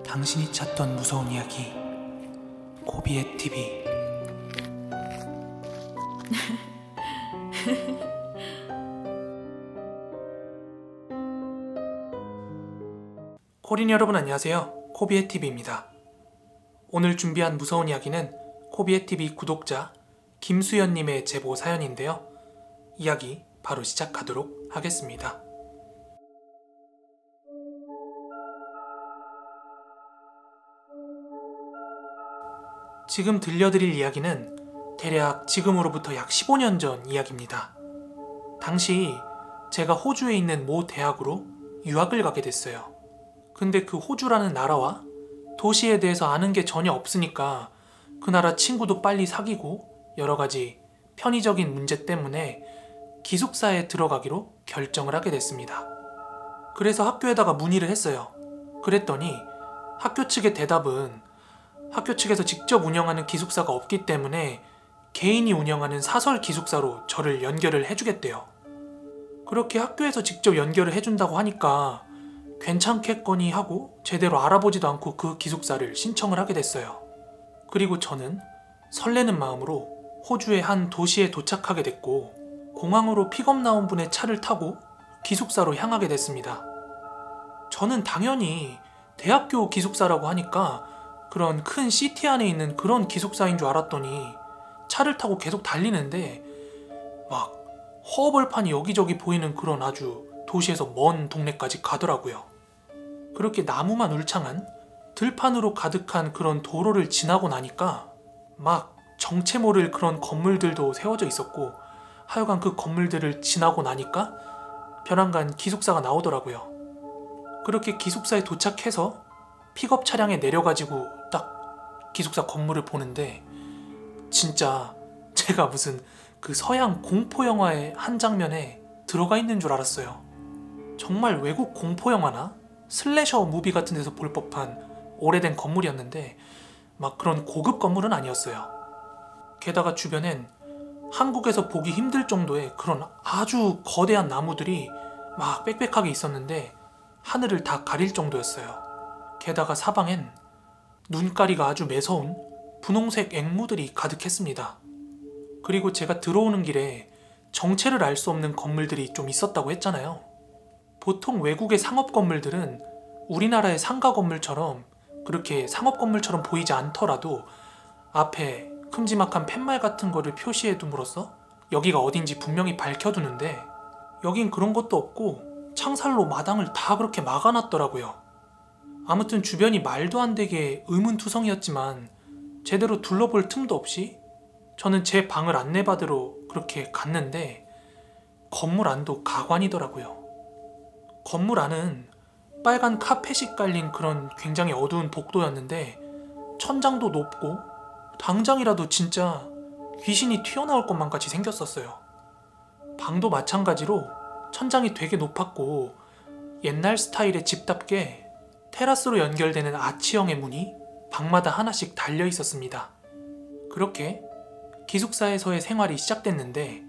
당신이 찾던 무서운 이야기 코비의 TV. 코린 여러분 안녕하세요. 코비의 TV입니다. 오늘 준비한 무서운 이야기는 코비의 TV 구독자 김수연님의 제보 사연인데요. 이야기 바로 시작하도록 하겠습니다. 지금 들려드릴 이야기는 대략 지금으로부터 약 15년 전 이야기입니다. 당시 제가 호주에 있는 모 대학으로 유학을 가게 됐어요. 근데 그 호주라는 나라와 도시에 대해서 아는 게 전혀 없으니까 그 나라 친구도 빨리 사귀고 여러 가지 편의적인 문제 때문에 기숙사에 들어가기로 결정을 하게 됐습니다. 그래서 학교에다가 문의를 했어요. 그랬더니 학교 측의 대답은 학교 측에서 직접 운영하는 기숙사가 없기 때문에 개인이 운영하는 사설 기숙사로 저를 연결을 해주겠대요. 그렇게 학교에서 직접 연결을 해준다고 하니까 괜찮겠거니 하고 제대로 알아보지도 않고 그 기숙사를 신청을 하게 됐어요. 그리고 저는 설레는 마음으로 호주의 한 도시에 도착하게 됐고 공항으로 픽업 나온 분의 차를 타고 기숙사로 향하게 됐습니다. 저는 당연히 대학교 기숙사라고 하니까 그런 큰 시티 안에 있는 그런 기숙사인 줄 알았더니 차를 타고 계속 달리는데 막 허벌판이 여기저기 보이는 그런 아주 도시에서 먼 동네까지 가더라고요. 그렇게 나무만 울창한 들판으로 가득한 그런 도로를 지나고 나니까 막 정체 모를 그런 건물들도 세워져 있었고 하여간 그 건물들을 지나고 나니까 벼랑간 기숙사가 나오더라고요. 그렇게 기숙사에 도착해서 픽업 차량에 내려가지고 딱 기숙사 건물을 보는데 진짜 제가 무슨 그 서양 공포영화의 한 장면에 들어가 있는 줄 알았어요. 정말 외국 공포영화나 슬래셔 무비 같은 데서 볼 법한 오래된 건물이었는데 막 그런 고급 건물은 아니었어요. 게다가 주변엔 한국에서 보기 힘들 정도의 그런 아주 거대한 나무들이 막 빽빽하게 있었는데 하늘을 다 가릴 정도였어요. 게다가 사방엔 눈가리가 아주 매서운 분홍색 앵무들이 가득했습니다. 그리고 제가 들어오는 길에 정체를 알 수 없는 건물들이 좀 있었다고 했잖아요. 보통 외국의 상업 건물들은 우리나라의 상가 건물처럼 그렇게 상업 건물처럼 보이지 않더라도 앞에 큼지막한 팻말 같은 거를 표시해 둠으로써 여기가 어딘지 분명히 밝혀두는데 여긴 그런 것도 없고 창살로 마당을 다 그렇게 막아놨더라고요. 아무튼 주변이 말도 안 되게 의문투성이었지만 제대로 둘러볼 틈도 없이 저는 제 방을 안내받으러 그렇게 갔는데 건물 안도 가관이더라고요. 건물 안은 빨간 카펫이 깔린 그런 굉장히 어두운 복도였는데 천장도 높고 당장이라도 진짜 귀신이 튀어나올 것만 같이 생겼었어요. 방도 마찬가지로 천장이 되게 높았고 옛날 스타일의 집답게 테라스로 연결되는 아치형의 문이 방마다 하나씩 달려 있었습니다. 그렇게 기숙사에서의 생활이 시작됐는데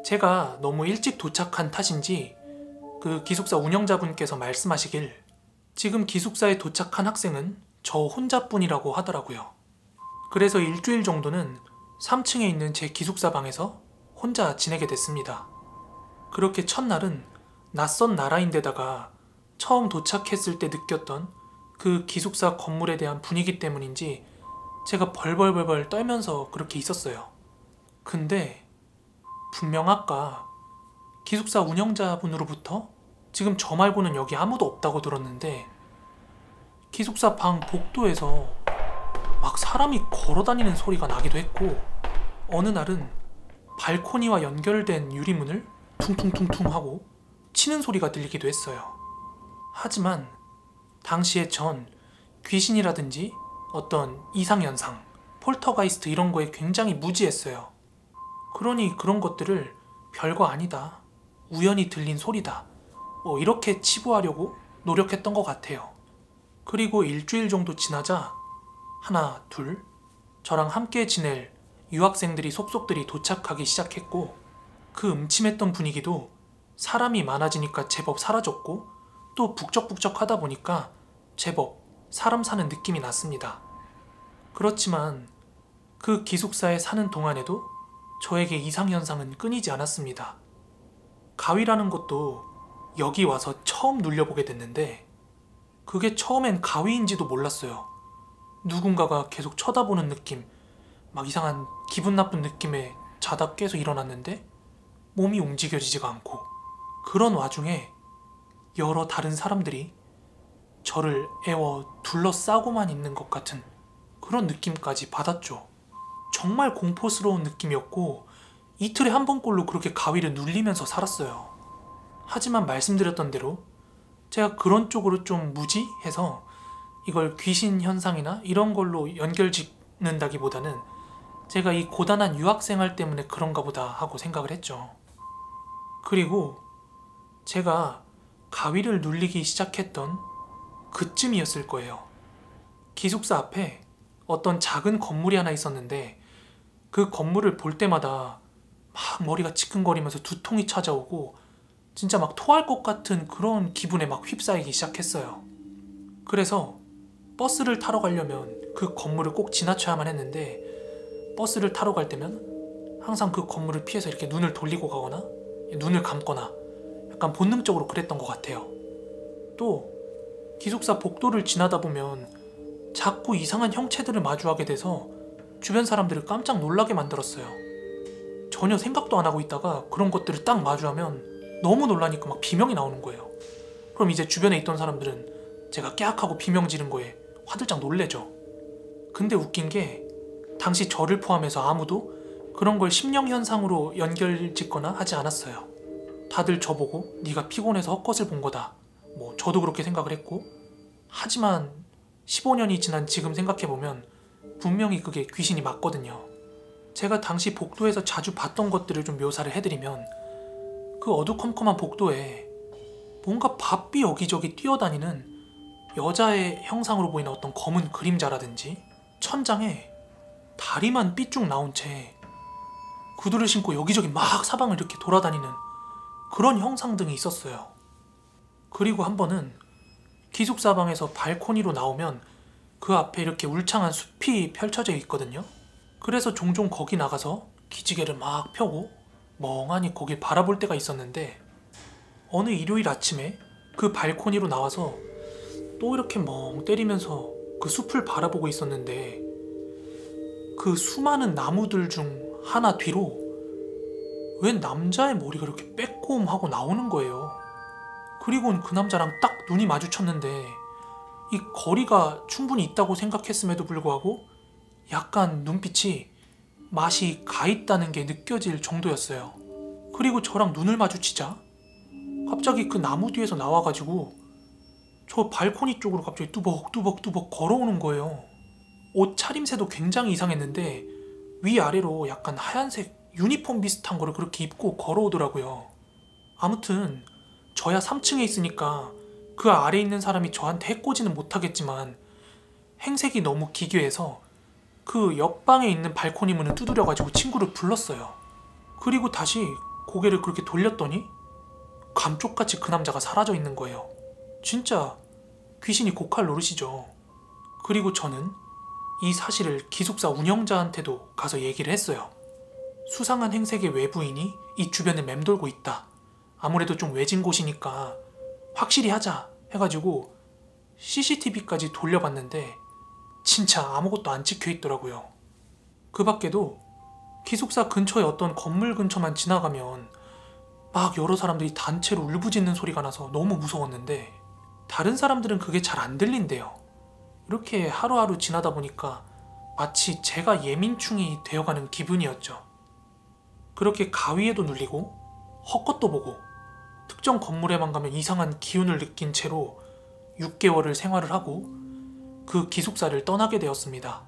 제가 너무 일찍 도착한 탓인지 그 기숙사 운영자분께서 말씀하시길 지금 기숙사에 도착한 학생은 저 혼자뿐이라고 하더라고요. 그래서 일주일 정도는 3층에 있는 제 기숙사 방에서 혼자 지내게 됐습니다. 그렇게 첫날은 낯선 나라인데다가 처음 도착했을 때 느꼈던 그 기숙사 건물에 대한 분위기 때문인지 제가 벌벌벌벌 떨면서 그렇게 있었어요. 근데 분명 아까 기숙사 운영자분으로부터 지금 저 말고는 여기 아무도 없다고 들었는데 기숙사 방 복도에서 막 사람이 걸어다니는 소리가 나기도 했고 어느 날은 발코니와 연결된 유리문을 퉁퉁퉁퉁 하고 치는 소리가 들리기도 했어요. 하지만 당시에 전 귀신이라든지 어떤 이상현상, 폴터가이스트 이런 거에 굉장히 무지했어요. 그러니 그런 것들을 별거 아니다, 우연히 들린 소리다 뭐 이렇게 치부하려고 노력했던 것 같아요. 그리고 일주일 정도 지나자 하나, 둘 저랑 함께 지낼 유학생들이 속속들이 도착하기 시작했고 그 음침했던 분위기도 사람이 많아지니까 제법 사라졌고 또 북적북적 하다 보니까 제법 사람 사는 느낌이 났습니다. 그렇지만 그 기숙사에 사는 동안에도 저에게 이상현상은 끊이지 않았습니다. 가위라는 것도 여기 와서 처음 눌려보게 됐는데 그게 처음엔 가위인지도 몰랐어요. 누군가가 계속 쳐다보는 느낌, 막 이상한 기분 나쁜 느낌에 자다 깨서 일어났는데 몸이 움직여지지가 않고, 그런 와중에 여러 다른 사람들이 저를 애워 둘러싸고만 있는 것 같은 그런 느낌까지 받았죠. 정말 공포스러운 느낌이었고 이틀에 한 번꼴로 그렇게 가위를 눌리면서 살았어요. 하지만 말씀드렸던 대로 제가 그런 쪽으로 좀 무지해서 이걸 귀신 현상이나 이런 걸로 연결짓는다기보다는 제가 이 고단한 유학생활 때문에 그런가 보다 하고 생각을 했죠. 그리고 제가 가위를 눌리기 시작했던 그쯤이었을 거예요. 기숙사 앞에 어떤 작은 건물이 하나 있었는데 그 건물을 볼 때마다 막 머리가 지끈거리면서 두통이 찾아오고 진짜 막 토할 것 같은 그런 기분에 막 휩싸이기 시작했어요. 그래서 버스를 타러 가려면 그 건물을 꼭 지나쳐야만 했는데 버스를 타러 갈 때면 항상 그 건물을 피해서 이렇게 눈을 돌리고 가거나 눈을 감거나 약간 본능적으로 그랬던 것 같아요. 또 기숙사 복도를 지나다 보면 자꾸 이상한 형체들을 마주하게 돼서 주변 사람들을 깜짝 놀라게 만들었어요. 전혀 생각도 안 하고 있다가 그런 것들을 딱 마주하면 너무 놀라니까 막 비명이 나오는 거예요. 그럼 이제 주변에 있던 사람들은 제가 깨악하고 비명 지른 거에 화들짝 놀래죠. 근데 웃긴 게 당시 저를 포함해서 아무도 그런 걸 심령현상으로 연결짓거나 하지 않았어요. 다들 저보고 네가 피곤해서 헛것을 본 거다, 뭐 저도 그렇게 생각을 했고, 하지만 15년이 지난 지금 생각해보면 분명히 그게 귀신이 맞거든요. 제가 당시 복도에서 자주 봤던 것들을 좀 묘사를 해드리면 그 어두컴컴한 복도에 뭔가 바삐 여기저기 뛰어다니는 여자의 형상으로 보이는 어떤 검은 그림자라든지 천장에 다리만 삐쭉 나온 채 구두를 신고 여기저기 막 사방을 이렇게 돌아다니는 그런 형상 등이 있었어요. 그리고 한 번은 기숙사 방에서 발코니로 나오면 그 앞에 이렇게 울창한 숲이 펼쳐져 있거든요. 그래서 종종 거기 나가서 기지개를 막 펴고 멍하니 거길 바라볼 때가 있었는데 어느 일요일 아침에 그 발코니로 나와서 또 이렇게 멍 때리면서 그 숲을 바라보고 있었는데 그 수많은 나무들 중 하나 뒤로 웬 남자의 머리가 이렇게 빼꼼하고 나오는 거예요. 그리고는 그 남자랑 딱 눈이 마주쳤는데 이 거리가 충분히 있다고 생각했음에도 불구하고 약간 눈빛이 맛이 가 있다는 게 느껴질 정도였어요. 그리고 저랑 눈을 마주치자 갑자기 그 나무 뒤에서 나와가지고 저 발코니 쪽으로 갑자기 뚜벅뚜벅뚜벅 걸어오는 거예요. 옷 차림새도 굉장히 이상했는데 위아래로 약간 하얀색 유니폼 비슷한 거를 그렇게 입고 걸어오더라고요. 아무튼 저야 3층에 있으니까 그 아래에 있는 사람이 저한테 해코지는 못하겠지만 행색이 너무 기괴해서 그 옆방에 있는 발코니 문을 두드려가지고 친구를 불렀어요. 그리고 다시 고개를 그렇게 돌렸더니 감쪽같이 그 남자가 사라져 있는 거예요. 진짜 귀신이 고칼 노릇이죠. 그리고 저는 이 사실을 기숙사 운영자한테도 가서 얘기를 했어요. 수상한 행색의 외부인이 이 주변을 맴돌고 있다. 아무래도 좀 외진 곳이니까 확실히 하자 해가지고 CCTV까지 돌려봤는데 진짜 아무것도 안 찍혀 있더라고요. 그 밖에도 기숙사 근처의 어떤 건물 근처만 지나가면 막 여러 사람들이 단체로 울부짖는 소리가 나서 너무 무서웠는데 다른 사람들은 그게 잘 안 들린대요. 이렇게 하루하루 지나다 보니까 마치 제가 예민충이 되어가는 기분이었죠. 그렇게 가위에도 눌리고 헛것도 보고 특정 건물에만 가면 이상한 기운을 느낀 채로 6개월을 생활을 하고 그 기숙사를 떠나게 되었습니다.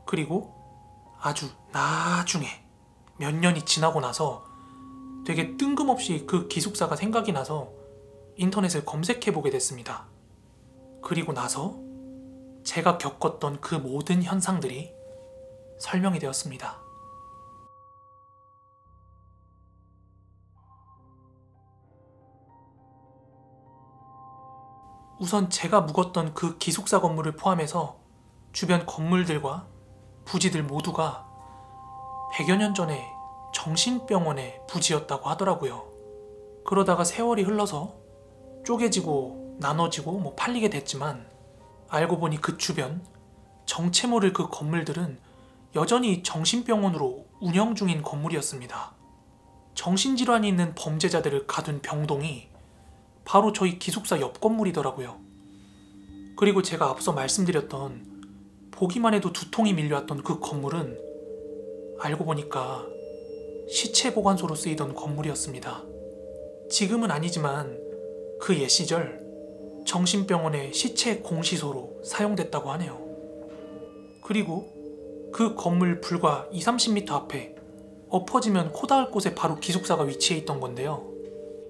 그리고 아주 나중에 몇 년이 지나고 나서 되게 뜬금없이 그 기숙사가 생각이 나서 인터넷을 검색해보게 됐습니다. 그리고 나서 제가 겪었던 그 모든 현상들이 설명이 되었습니다. 우선 제가 묵었던 그 기숙사 건물을 포함해서 주변 건물들과 부지들 모두가 100여 년 전에 정신병원의 부지였다고 하더라고요. 그러다가 세월이 흘러서 쪼개지고 나눠지고 팔리게 됐지만 알고 보니 그 주변 정체 모를 그 건물들은 여전히 정신병원으로 운영 중인 건물이었습니다. 정신질환이 있는 범죄자들을 가둔 병동이 바로 저희 기숙사 옆 건물이더라고요. 그리고 제가 앞서 말씀드렸던 보기만 해도 두통이 밀려왔던 그 건물은 알고 보니까 시체 보관소로 쓰이던 건물이었습니다. 지금은 아니지만 그 옛 시절 정신병원의 시체 공시소로 사용됐다고 하네요. 그리고 그 건물 불과 20-30m 앞에 엎어지면 코 닿을 곳에 바로 기숙사가 위치해 있던 건데요.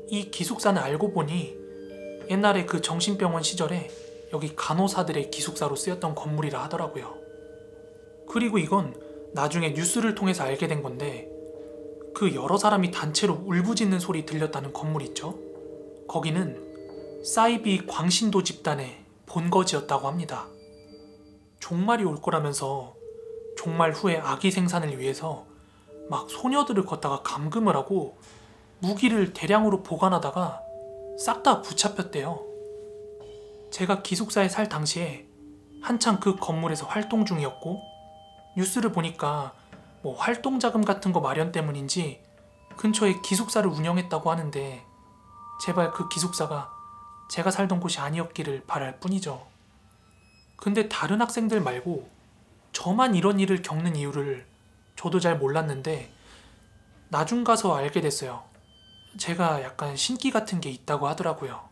이 기숙사는 알고 보니 옛날에 그 정신병원 시절에 여기 간호사들의 기숙사로 쓰였던 건물이라 하더라고요. 그리고 이건 나중에 뉴스를 통해서 알게 된 건데 그 여러 사람이 단체로 울부짖는 소리 들렸다는 건물 있죠? 거기는 사이비 광신도 집단의 본거지였다고 합니다. 종말이 올 거라면서 종말 후에 아기 생산을 위해서 막 소녀들을 걷다가 감금을 하고 무기를 대량으로 보관하다가 싹 다 붙잡혔대요. 제가 기숙사에 살 당시에 한창 그 건물에서 활동 중이었고 뉴스를 보니까 활동 자금 같은 거 마련 때문인지 근처에 기숙사를 운영했다고 하는데 제발 그 기숙사가 제가 살던 곳이 아니었기를 바랄 뿐이죠. 근데 다른 학생들 말고 저만 이런 일을 겪는 이유를 저도 잘 몰랐는데 나중 가서 알게 됐어요. 제가 약간 신기 같은 게 있다고 하더라고요.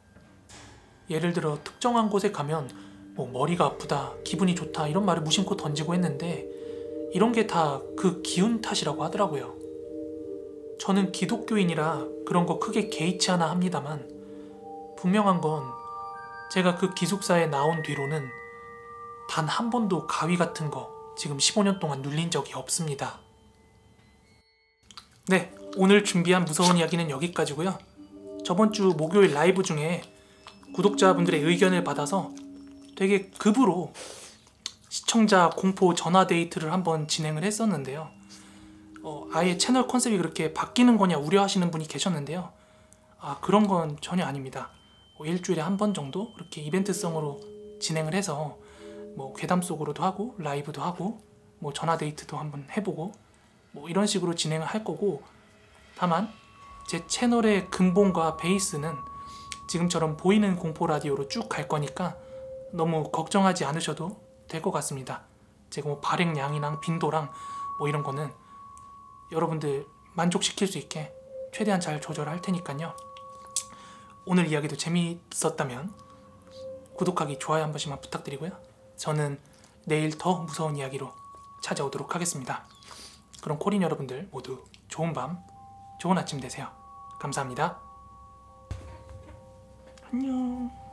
예를 들어 특정한 곳에 가면 머리가 아프다, 기분이 좋다 이런 말을 무심코 던지고 했는데 이런 게 다 그 기운 탓이라고 하더라고요. 저는 기독교인이라 그런 거 크게 개의치 않아 합니다만 분명한 건 제가 그 기숙사에 나온 뒤로는 단 한 번도 가위 같은 거 지금 15년 동안 눌린 적이 없습니다. 네, 오늘 준비한 무서운 이야기는 여기까지고요. 저번 주 목요일 라이브 중에 구독자분들의 의견을 받아서 되게 급으로 시청자 공포 전화 데이트를 한번 진행을 했었는데요. 아예 채널 컨셉이 그렇게 바뀌는 거냐 우려하시는 분이 계셨는데요. 그런 건 전혀 아닙니다. 일주일에 한 번 정도 그렇게 이벤트성으로 진행을 해서 괴담 속으로도 하고 라이브도 하고 전화 데이트도 한번 해보고 이런 식으로 진행을 할 거고, 다만 제 채널의 근본과 베이스는 지금처럼 보이는 공포 라디오로 쭉 갈 거니까 너무 걱정하지 않으셔도 될 것 같습니다. 제가 발행량이랑 빈도랑 이런 거는 여러분들 만족시킬 수 있게 최대한 잘 조절할 테니까요. 오늘 이야기도 재미있었다면 구독하기, 좋아요 한 번씩만 부탁드리고요. 저는 내일 더 무서운 이야기로 찾아오도록 하겠습니다. 그럼 코린 여러분들 모두 좋은 밤, 좋은 아침 되세요. 감사합니다. 안녕.